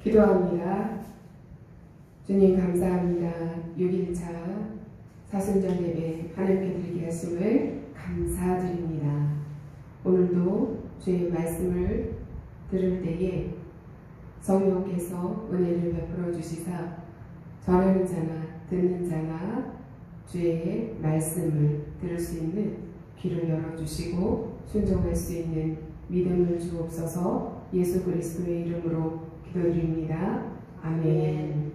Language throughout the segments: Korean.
기도합니다. 주님 감사합니다. 6일차 사순절 예배 하나님께 드리게 하심을 감사드립니다. 오늘도 주의 말씀을 들을 때에 성령께서 은혜를 베풀어 주시사 전하는 자나 듣는 자나 주의 말씀을 들을 수 있는 귀를 열어주시고 순종할 수 있는 믿음을 주옵소서. 예수 그리스도의 이름으로 기도드립니다. 아멘.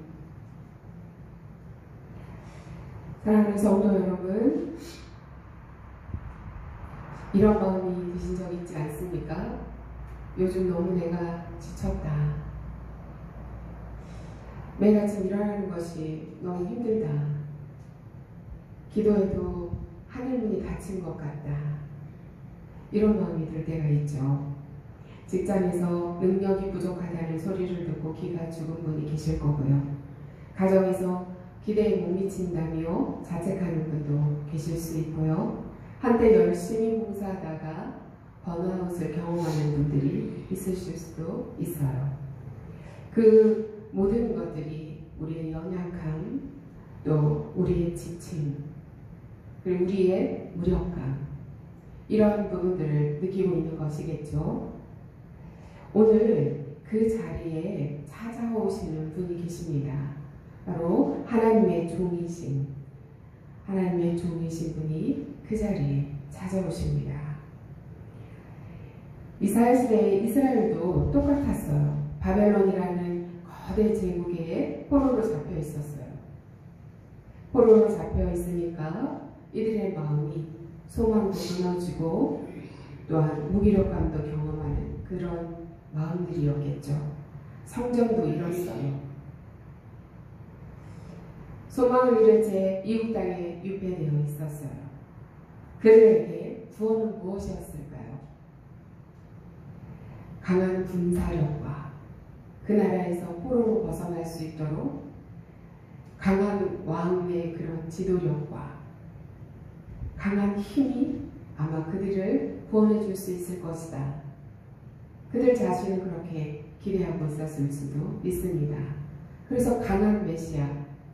사랑하는 성도 여러분, 이런 마음이 드신 적 있지 않습니까? 요즘 너무 내가 지쳤다. 매일 아침 일어나는 것이 너무 힘들다. 기도해도 하늘문이 닫힌 것 같다. 이런 마음이 들 때가 있죠. 직장에서 능력이 부족하다는 소리를 듣고 기가 죽은 분이 계실 거고요. 가정에서 기대에 못 미친다며 자책하는 분도 계실 수 있고요. 한때 열심히 봉사하다가 번아웃을 경험하는 분들이 있으실 수도 있어요. 그 모든 것들이 우리의 연약함, 또 우리의 지침, 그리고 우리의 무력감, 이러한 부분들을 느끼고 있는 것이겠죠. 오늘 그 자리에 찾아오시는 분이 계십니다. 바로 하나님의 종이신 분이 그 자리에 찾아오십니다. 이스라엘 시대의 이스라엘도 똑같았어요. 바벨론이라는 거대 제국에 포로로 잡혀 있었어요. 포로로 잡혀 있으니까 이들의 마음이 소망도 무너지고 또한 무기력감도 경험하는 그런 마음들이었겠죠. 성전도 잃었어요. 소망을 잃은 채 이웃 땅에 유폐되어 있었어요. 그들에게 구원은 무엇이었을까요? 강한 군사력과 그 나라에서 포로로 벗어날 수 있도록 강한 왕의 그런 지도력과 강한 힘이 아마 그들을 구원해 줄 수 있을 것이다. 그들 자신은 그렇게 기대하고 있었을 수도 있습니다. 그래서 강한 메시아,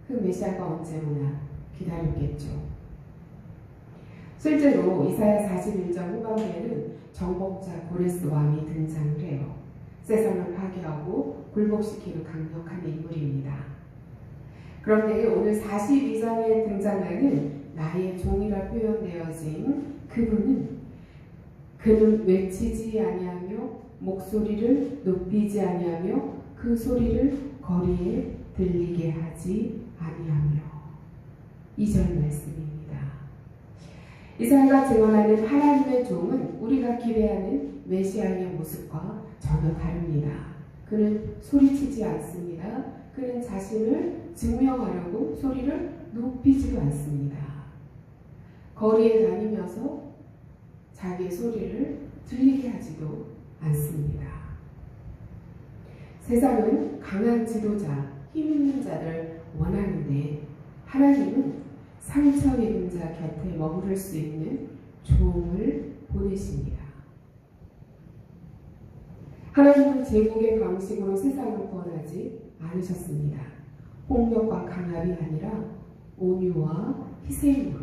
그 메시아가 언제 오나 기다렸겠죠. 실제로 이사야 41장 후반부에는 정복자 고레스 왕이 등장을 해요. 세상을 파괴하고 굴복시키는 강력한 인물입니다. 그런데 오늘 42장에 등장하는 나의 종이라 표현되어진 그는 외치지 아니하며 목소리를 높이지 아니하며 그 소리를 거리에 들리게 하지 아니하며. 2절 말씀입니다. 이사야가 증언하는 하나님의 종은 우리가 기대하는 메시아의 모습과 전혀 다릅니다. 그는 소리치지 않습니다. 그는 자신을 증명하려고 소리를 높이지도 않습니다. 거리에 다니면서 자기의 소리를 들리게 하지도 않습니다. 세상은 강한 지도자, 힘 있는 자를 원하는데 하나님은 상처 입은 자 곁에 머무를 수 있는 종을 보내십니다. 하나님은 제국의 방식으로 세상을 구원하지 않으셨습니다. 폭력과 강압이 아니라 온유와 희생으로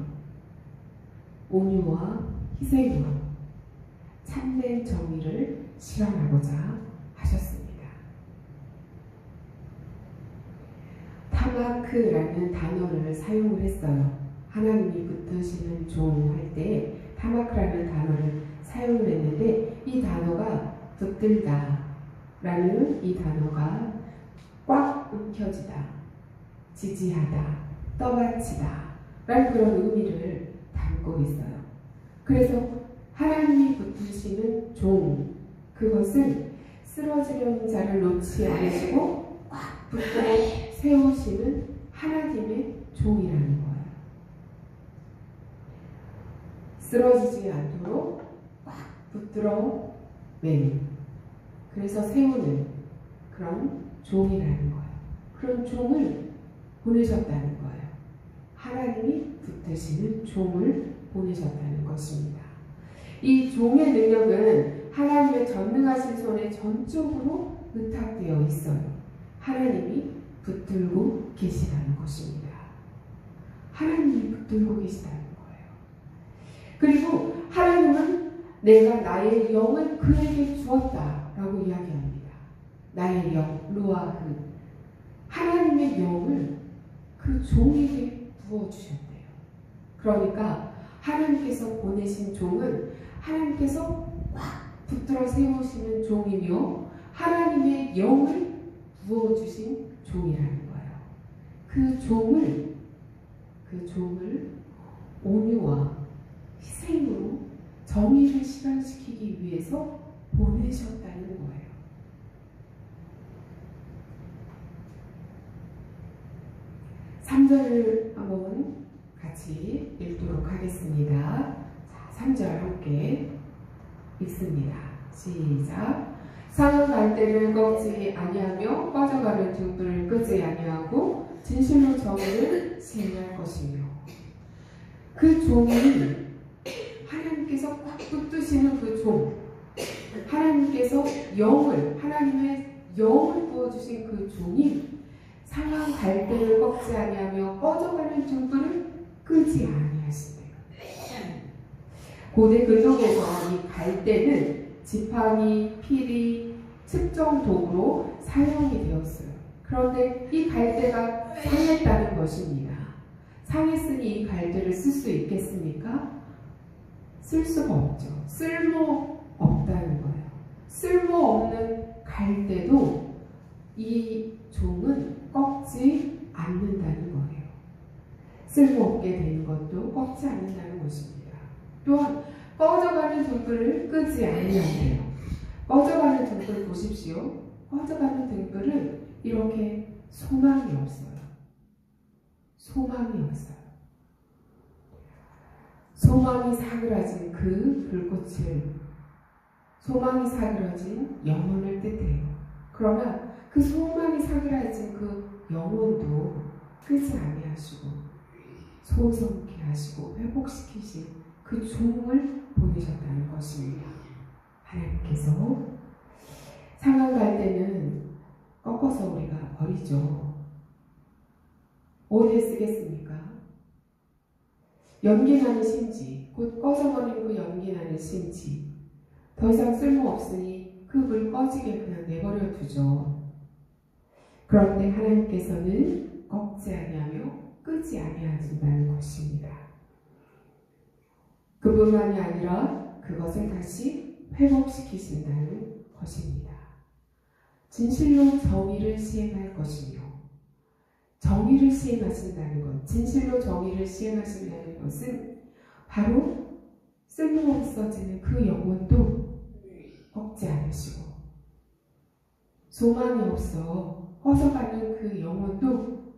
참된 정의를 실현하고자 하셨습니다. 타마크라는 단어를 사용을 했어요. 하나님이 붙드시는 종 할 때 타마크라는 단어를 사용을 했는데 이 단어가 붙들다 라는 이 단어가 꽉 움켜쥐다, 지지하다, 떠받치다 라는 그런 의미를 담고 있어요. 그래서 하나님이 붙드시는 종, 그것은 쓰러지려는 자를 놓지 않으시고 꽉 붙들어 세우시는 하나님의 종이라는 거예요. 쓰러지지 않도록 꽉 붙들어 매는, 그래서 세우는 그런 종이라는 거예요. 그런 종을 보내셨다는 거예요. 하나님이 붙드시는 종을 보내셨다는 것입니다. 이 종의 능력은 하나님의 전능하신 손에 전적으로 의탁되어 있어요. 하나님이 붙들고 계시다는 것입니다. 하나님이 붙들고 계시다는 거예요. 그리고 하나님은 내가 나의 영을 그에게 주었다라고 이야기합니다. 나의 영, 루아흐, 하나님의 영을 그 종에게 부어주셨대요. 그러니까 하나님께서 보내신 종은 하나님께서 꽉 붙들어 세우시는 종이며 하나님의 영을 부어주신 종이라는 거예요. 그 종을 온유와 희생으로 정의를 실현시키기 위해서 보내셨다는 거예요. (3절을) 한번 같이 읽도록 하겠습니다. 자, 3절 함께 읽습니다. 시작. 상은 갈대를 꺾지 아니하며 꺼져가는 등불을 끄지 아니하고 진실로 정의를 시행할 것이며. 그 종이 하나님께서 꽉 붙드시는 그 종, 하나님께서 하나님의 영을 부어주신 그 종이 상한 갈대를 꺾지 아니하며 꺼져가는 등불을 끄지 아니하시네요. 고대 근동에서 이 갈대는 지팡이, 피리, 측정 도구로 사용이 되었어요. 그런데 이 갈대가 상했다는 것입니다. 상했으니 이 갈대를 쓸 수 있겠습니까? 쓸 수가 없죠. 쓸모없다는 거예요. 쓸모없는 갈대도 이 종은 꺾지 않는다는 거예요. 쓸모없게 되는 것도 꺾지 않는다는 것입니다. 또한 꺼져가는 등불을 끄지 아니하네요. 꺼져가는 등불 보십시오. 꺼져가는 등불은 이렇게 소망이 없어요. 소망이 없어요. 소망이 사그라진 그 불꽃을, 소망이 사그라진 영혼을 뜻해요. 그러나 그 소망이 사그라진 그 영혼도 끄지 아니하시고 소성케 하시고 회복시키신 그 종을 보내셨다는 것입니다. 하나님께서 상한 갈대는 꺾어서 우리가 버리죠. 어디에 쓰겠습니까? 연기나는 심지, 곧 꺼져버린 그 연기나는 심지, 더 이상 쓸모없으니 그 불 꺼지게 그냥 내버려 두죠. 그런데 하나님께서는 꺾지 아니하며 끄지 아니하신다는 것입니다. 그뿐만이 아니라 그것을 다시 회복시키신다는 것입니다. 진실로 정의를 시행할 것이며, 정의를 시행하신다는 것, 진실로 정의를 시행하신다는 것은 바로 쓸모없어지는 그 영혼도 꺾지 않으시고, 소망이 없어 꺼져가는 그 영혼도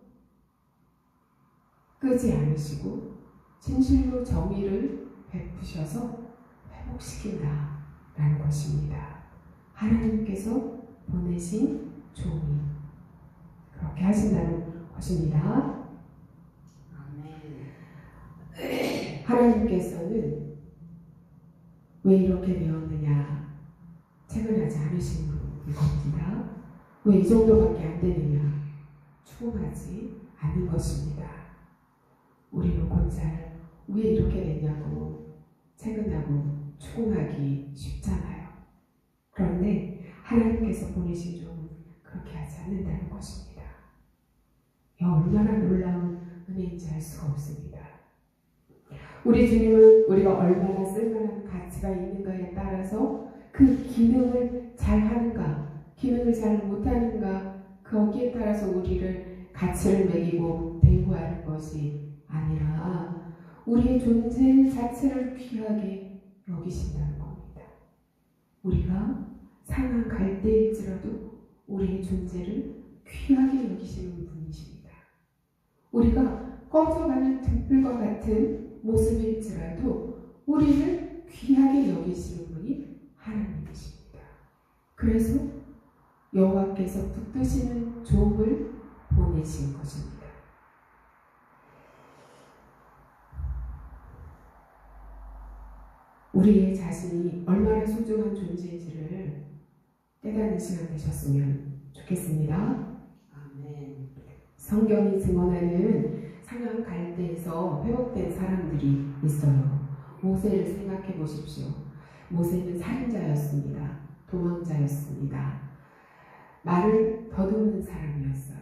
끄지 않으시고 진실로 정의를 베푸셔서 회복시킨다라는 것입니다. 하나님께서 보내신 종이 그렇게 하신다는 것입니다. 하나님께서는 왜 이렇게 되었느냐, 채근하지 않으신 겁니다. 왜 이 정도밖에 안 되느냐, 추궁하지 않는 것입니다. 우리는 곧잘 왜 이렇게 됐냐고 채근하고 추궁하기 쉽잖아요. 그런데 하나님께서 보내신 종은 그렇게 하지 않는다는 것입니다. 얼마나 놀라운 은혜인지 알 수가 없습니다. 우리 주님은 우리가 얼마나 쓸만한 가치가 있는가에 따라서 그 기능을 잘 하는가, 기능을 잘 못하는가, 거기에 따라서 우리를 가치를 매기고 대우할 것이 아니라 우리의 존재 자체를 귀하게 여기신다는 겁니다. 우리가 상한 갈대일지라도 우리의 존재를 귀하게 여기시는 분이십니다. 우리가 꺼져가는 등불과 같은 모습일지라도 우리를 귀하게 여기시는 분이 하나님이십니다. 그래서 여호와께서 붙드시는 종을 보내신 것입니다. 우리의 자신이 얼마나 소중한 존재인지를 깨닫는 시간 되셨으면 좋겠습니다. 성경이 증언하는 상한 갈대에서 회복된 사람들이 있어요. 모세를 생각해 보십시오. 모세는 살인자였습니다. 도망자였습니다. 말을 더듬는 사람이었어요.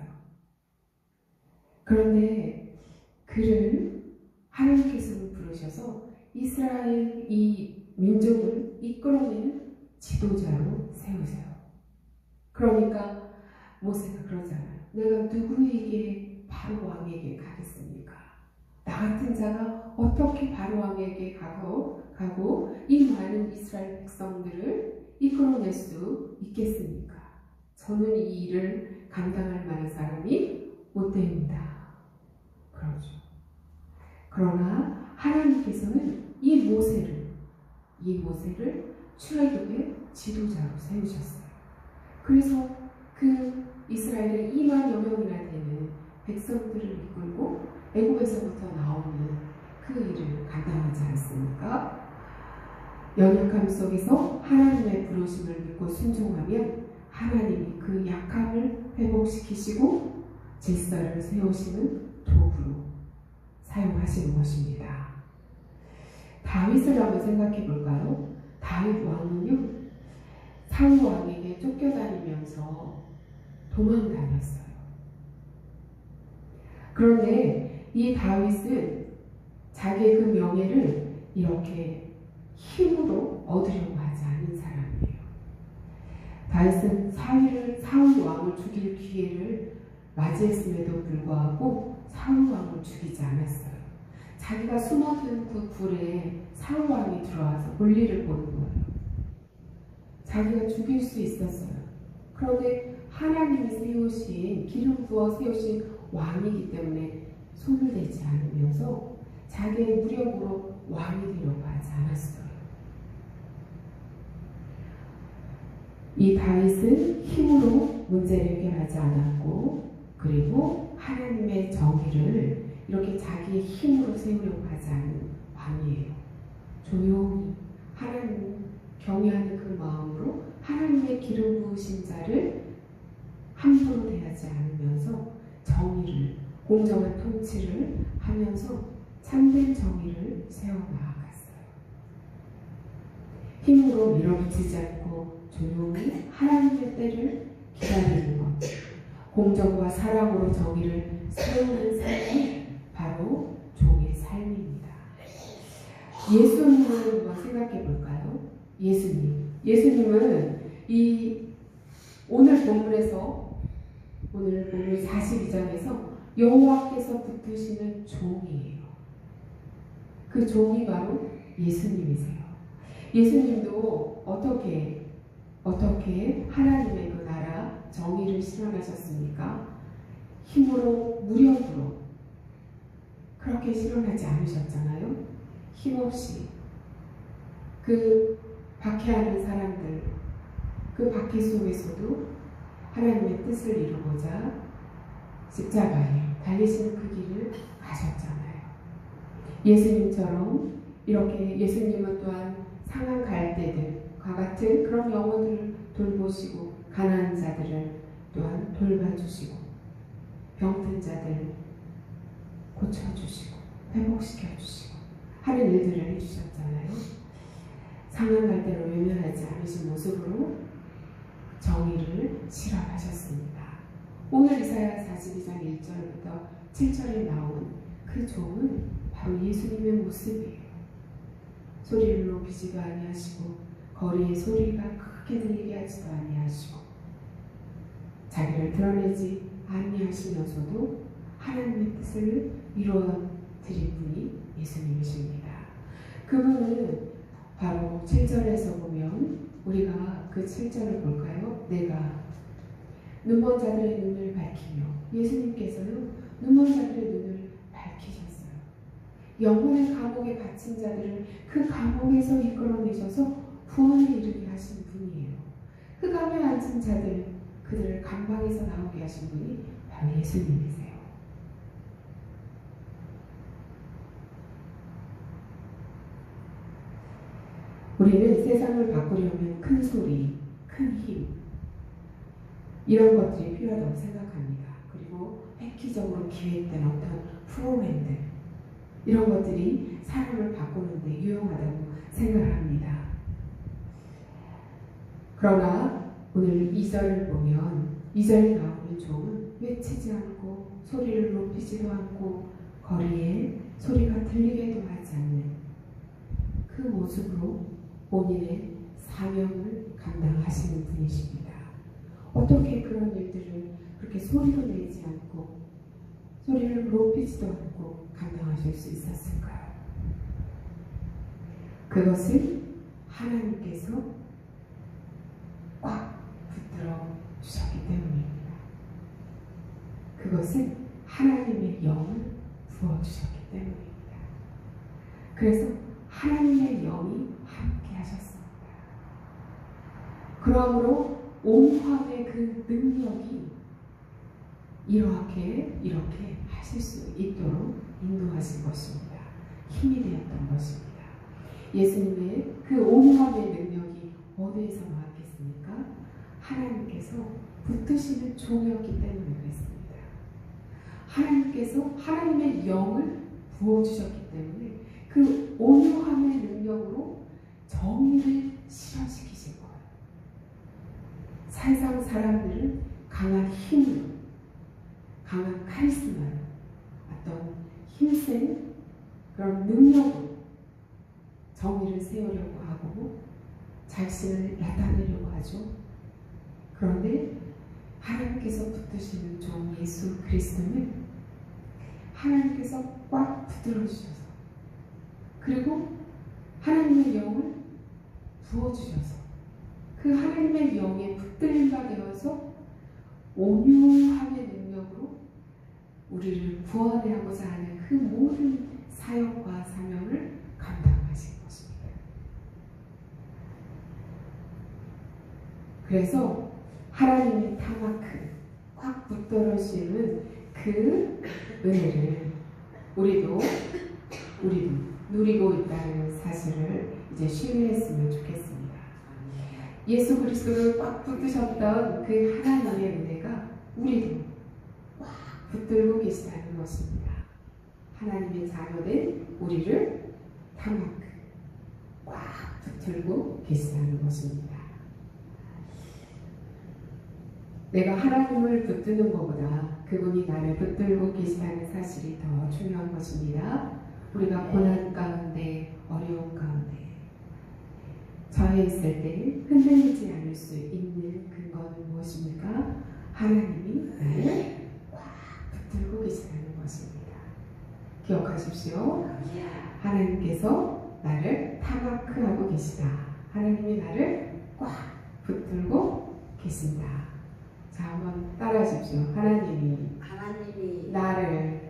그런데 그를 하나님께서 부르셔서 이스라엘 이 민족을 이끌어내는 지도자로 세우세요. 그러니까 모세가 그러잖아요. 내가 누구에게 바로 왕에게 가겠습니까? 나 같은 자가 어떻게 바로 왕에게 가고 이 많은 이스라엘 백성들을 이끌어낼 수 있겠습니까? 저는 이 일을 감당할 만한 사람이 못 됩니다. 그러죠. 그러나 하나님께서는 이 모세를 출애굽의 지도자로 세우셨어요. 그래서 그 이스라엘의 2만여 명이나 되는 백성들을 이끌고 애굽에서부터 나오는 그 일을 감당하지 않습니까? 연약함 속에서 하나님의 부르심을 믿고 순종하면 하나님이 그 약함을 회복시키시고 질서를 세우시는 도구로 사용하시는 것입니다. 다윗을 한번 생각해 볼까요? 다윗 왕은요, 사울 왕에게 쫓겨다니면서 도망다녔어요. 그런데 이 다윗은 자기의 그 명예를 이렇게 힘으로 얻으려고 하지 않은 사람이에요. 다윗은 사울 왕을 죽일 기회를 맞이했음에도 불구하고 사울 왕을 죽이지 않았어요. 자기가 숨어든 그 굴에 사울 왕이 들어와서 볼일을 보는 거예요. 자기가 죽일 수 있었어요. 그런데 하나님이 세우신, 기름 부어 세우신 왕이기 때문에 손을 대지 않으면서 자기의 무력으로 왕이 되려고 하지 않았어요. 이 다윗은 힘으로 문제를 해결하지 않았고, 그리고 하나님의 정의를 이렇게 자기의 힘으로 세우려고 하지 않은 왕이에요. 조용히 하나님을 경외하는 그 마음으로 하나님의 기름 부으신 자를 함부로 대하지 않으면서 정의를, 공정한 통치를 하면서 참된 정의를 세워나갔어요. 힘으로 밀어붙이지 않고 조용히 하나님의 때를 기다리는 것, 공정과 사랑으로 정의를 세우는 삶이 바로 종의 삶입니다. 예수님을 한번 생각해 볼까요? 예수님은 오늘 본문에서, 오늘 본문 42장에서 여호와께서 붙드시는 종이에요. 그 종이 바로 예수님이세요. 예수님도 어떻게 하나님의 그 나라 정의를 실현하셨습니까? 힘으로, 무력으로 그렇게 실현하지 않으셨잖아요. 힘없이 그 박해하는 사람들, 그 박해 속에서도 하나님의 뜻을 이루고자 십자가에 달리시는 그 길을 가셨잖아요. 예수님처럼 이렇게 예수님은 또한 상한 갈대들과 같은 그런 영혼들을 돌보시고, 가난한 자들을 또한 돌봐주시고, 병든 자들 고쳐주시고 회복시켜주시고 하는 일들을 해주셨잖아요. 상한 갈대로 외면하지 않으신 모습으로 정의를 실현하셨습니다. 오늘 이사야 42장 1절부터 7절에 나온 그 종은 바로 예수님의 모습이에요. 소리를 높이지도 아니하시고 거리의 소리가 크게 들리게 하지도 아니하시고 자기를 드러내지 아니하시면서도 하나님의 뜻을 이루어 드린 분이 예수님이십니다. 그분은 바로 7절에서 보면 우리가 그 7절을 볼까요? 내가 눈먼 자들의 눈을 밝히며, 예수님께서는 눈먼 자들의 눈을 밝히셨어요. 영혼의 감옥에 갇힌 자들을 그 감옥에서 이끌어내셔서 구원에 이르게 하신 분이에요. 흑암에 앉은 자들, 그들을 감방에서 나오게 하신 분이 바로 예수님이세요. 우리는 세상을 바꾸려면 큰 소리, 큰 힘, 이런 것들이 필요하다고 생각합니다. 그리고 획기적으로 기획된 어떤 프로그램들, 이런 것들이 사람을 바꾸는데 유용하다고 생각을 합니다. 그러나 오늘 2절을 보면 2절에 나오는 종은 외치지 않고 소리를 높이지도 않고 거리에 소리가 들리게도 하지 않는 그 모습으로 본인의 사명을 감당하시는 분이십니다. 어떻게 그런 일들을 그렇게 소리도 내지 않고 소리를 높이지도 않고 감당하실 수 있었을까요? 그것은 하나님께서 꽉 붙들어 주셨기 때문입니다. 그것은 하나님의 영을 부어주셨기 때문입니다. 그래서 하나님의 영이 함께 하셨습니다. 그러므로 온화의 그 능력이 이렇게 하실 수 있도록 인도하신 것입니다. 힘이 되었던 것입니다. 예수님의 그 온화의 능력이 어디에서 나왔겠습니까? 하나님께서 붙드시는 종이었기 때문에 그랬습니다. 하나님께서 하나님의 영을 부어주셨기 때문에 그 온유함의 능력으로 정의를 실현시키신 거예요. 세상 사람들은 강한 힘으로, 강한 카리스마로, 어떤 힘센 그런 능력으로 정의를 세우려고 하고 자신을 나타내려고 하죠. 그런데 하나님께서 붙드시는 종 예수 그리스도는 하나님께서 꽉 붙들어 주셔서, 그리고 하나님의 영을 부어주셔서 그 하나님의 영에 붙들림 바 되어서 온유함의 능력으로 우리를 구원하고자 하는 그 모든 사역과 사명을 감당하신 것입니다. 그래서 하나님의 타마크 꽉 붙들으시는 그 은혜를 우리도 누리고 있다는 사실을 이제 신뢰했으면 좋겠습니다. 예수 그리스도를 꽉 붙드셨던 그 하나님의 은혜가 우리도 꽉 붙들고 계시다는 것입니다. 하나님의 자녀된 우리를 타마크 꽉 붙들고 계시다는 것입니다. 내가 하나님을 붙드는 것보다 그분이 나를 붙들고 계시다는 사실이 더 중요한 것입니다. 우리가 고난 가운데, 어려움 가운데 처해 있을 때 흔들리지 않을 수 있는 근거는 무엇입니까? 하나님이 나를 꽉 붙들고 계시다는 것입니다. 기억하십시오. 하나님께서 나를 타마크하고 계시다. 하나님이 나를 꽉 붙들고 계신다. 자, 한번 따라하십시오. 하나님이 나를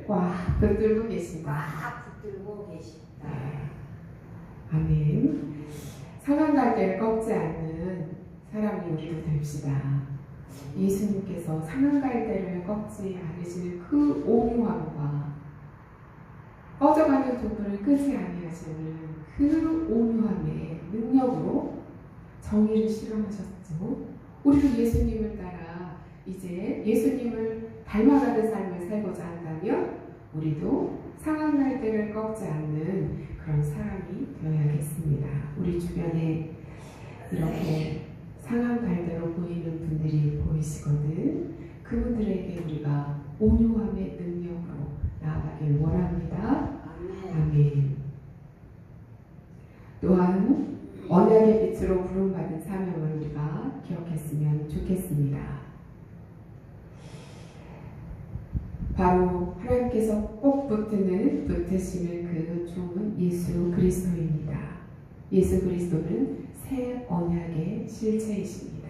꽉 붙들고 계신다. 네. 아멘. 상한 갈대를 꺾지 않는 사람이 우리도 됩시다. 예수님께서 상한 갈대를 꺾지 않으시는 그 온유함과 꺼져가는 촛불을 끄지 아니하시는 그 온유함의 능력으로 정의를 실현하셨죠. 우리도 예수님을 따라 이제 예수님을 닮아가는 삶을 살고자 한다면 우리도 상한 갈대를 꺾지 않는 그런 사람이 되어야겠습니다. 우리 주변에 이렇게 상한 갈대로 보이는 분들이 보이시거든. 그분들에게 우리가 온유함의 능력으로 나아가길 원합니다. 아멘. 또한 언약의 빛으로 부름받은 사명을 우리가 기억했으면 좋겠습니다. 바로 하나님께서 꼭 붙으시는 그 종은 예수 그리스도입니다. 예수 그리스도는 새 언약의 실체이십니다.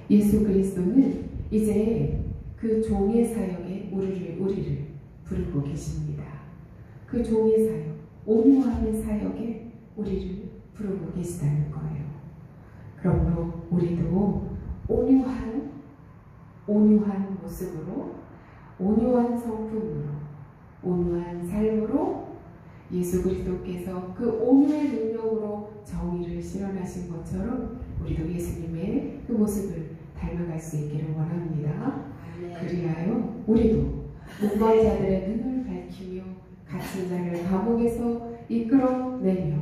예수 그리스도는 이제 그 종의 사역에 우리를 부르고 계십니다. 그 종의 사역, 온유함의 사역에 우리를 부르고 계시다는 거예요. 그러므로 우리도 온유한 모습으로, 온유한 성품으로, 온유한 삶으로 예수 그리스도께서 그 온유의 능력으로 정의를 실현하신 것처럼 우리도 예수님의 그 모습을 닮아갈 수 있기를 원합니다. 그리하여 우리도 목방 자들의 눈을 밝히며 갇힌 자를 감옥에서 이끌어내며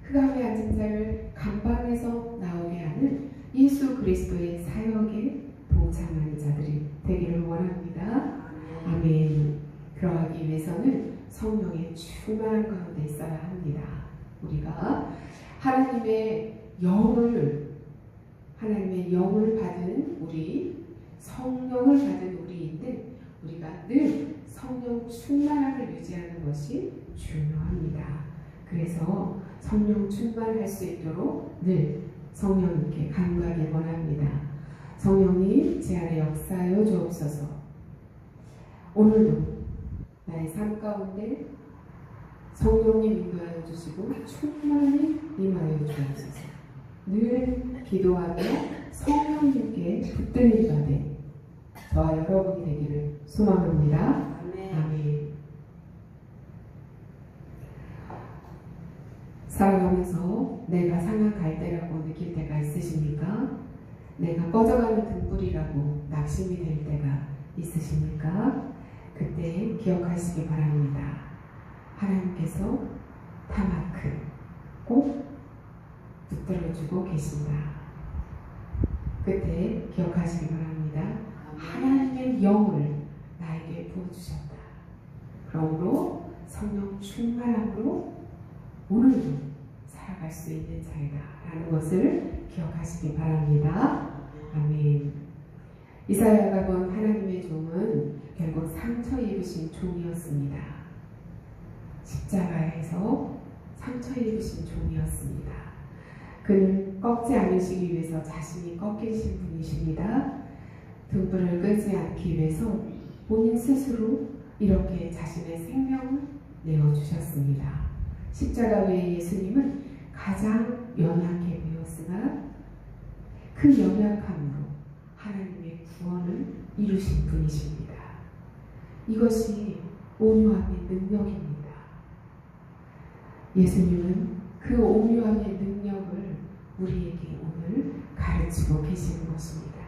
흑암에 앉은 자를 감방에서 나오게 하는 예수 그리스도의 사역에 동참하는 자들이 되기를 원합니다. 아멘. 그러하기 위해서는 성령의 충만한 가운데 있어야 합니다. 우리가 하나님의 영을 받은 우리, 성령을 받은 우리인데 우리가 늘 성령 충만함을 유지하는 것이 중요합니다. 그래서 성령 충만할 수 있도록 늘 성령님께 간구하길 원합니다. 성령님 제 안에 역사하여 주옵소서. 오늘도 나의 삶 가운데 성령님 인도하여 주시고 충만히 임하여 주옵소서. 늘 기도하며 성령님께 붙들림 받에 저와 여러분이 되기를 소망합니다. 아멘. 살아가면서 내가 상한 갈대라고 느낄 때가 있으십니까? 내가 꺼져가는 등불이라고 낙심이 될 때가 있으십니까? 그때 기억하시기 바랍니다. 하나님께서 타마크 꼭 붙들어주고 계신다. 그때 기억하시기 바랍니다. 하나님의 영을 나에게 부어주셨다. 그러므로 성령 충만함으로 오늘도 살아갈 수 있는 자이다 라는 것을 기억하시기 바랍니다. 아멘. 이사야가 본 하나님의 종은 결국 상처 입으신 종이었습니다. 십자가에서 상처 입으신 종이었습니다. 그는 꺾지 않으시기 위해서 자신이 꺾이신 분이십니다. 등불을 끄지 않기 위해서 본인 스스로 이렇게 자신의 생명을 내어주셨습니다. 십자가 외에 예수님은 가장 연약해 보였으나 그 연약함으로 하나님의 구원을 이루신 분이십니다. 이것이 온유함의 능력입니다. 예수님은 그 온유함의 능력을 우리에게 오늘 가르치고 계시는 것입니다.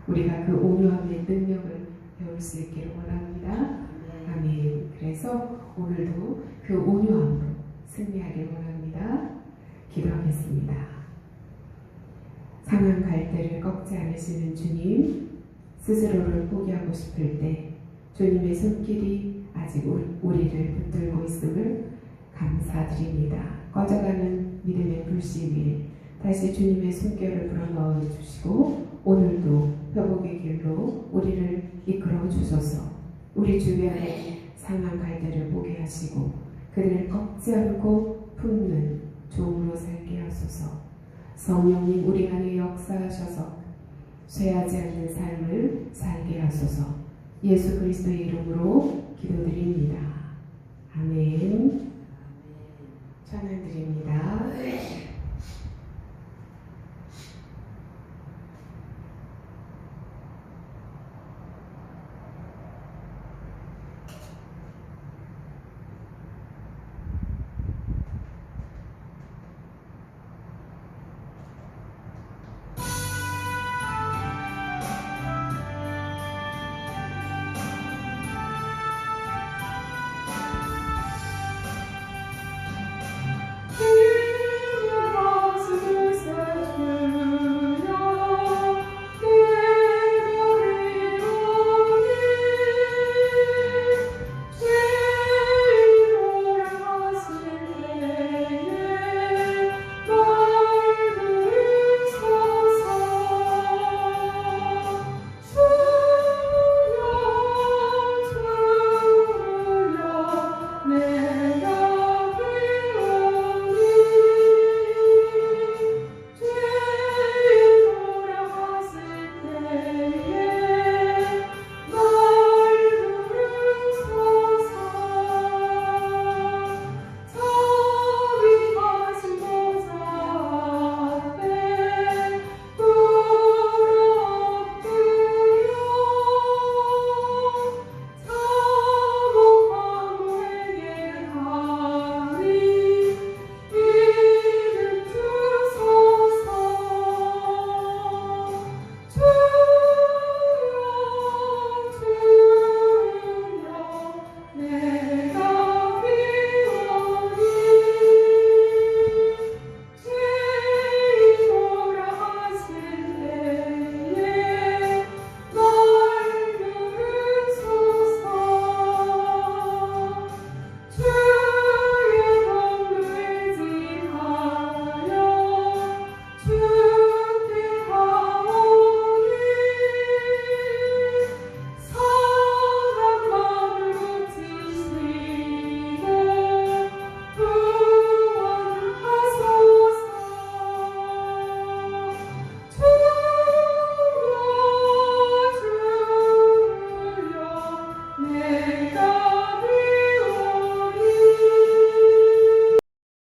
우리가 그 온유함의 능력을 배울 수 있기를 원합니다. 아멘. 그래서 오늘도 그 온유함으로 승리하길 원합니다. 기도하겠습니다. 상한 갈대를 꺾지 않으시는 주님, 스스로를 포기하고 싶을 때 주님의 손길이 아직 우리를 붙들고 있음을 감사드립니다. 꺼져가는 믿음의 불씨 위에 다시 주님의 손길을 불어넣어 주시고 오늘도 회복의 길로 우리를 이끌어 주소서. 우리 주변에 상한 갈대를 보게 하시고 그들을 꺾지 않고 품는 종으로 살게 하소서. 성령님 우리 안에 역사하셔서 쇠하지 않는 삶을 살게 하소서. 예수 그리스도의 이름으로 기도드립니다. 아멘. 찬양드립니다.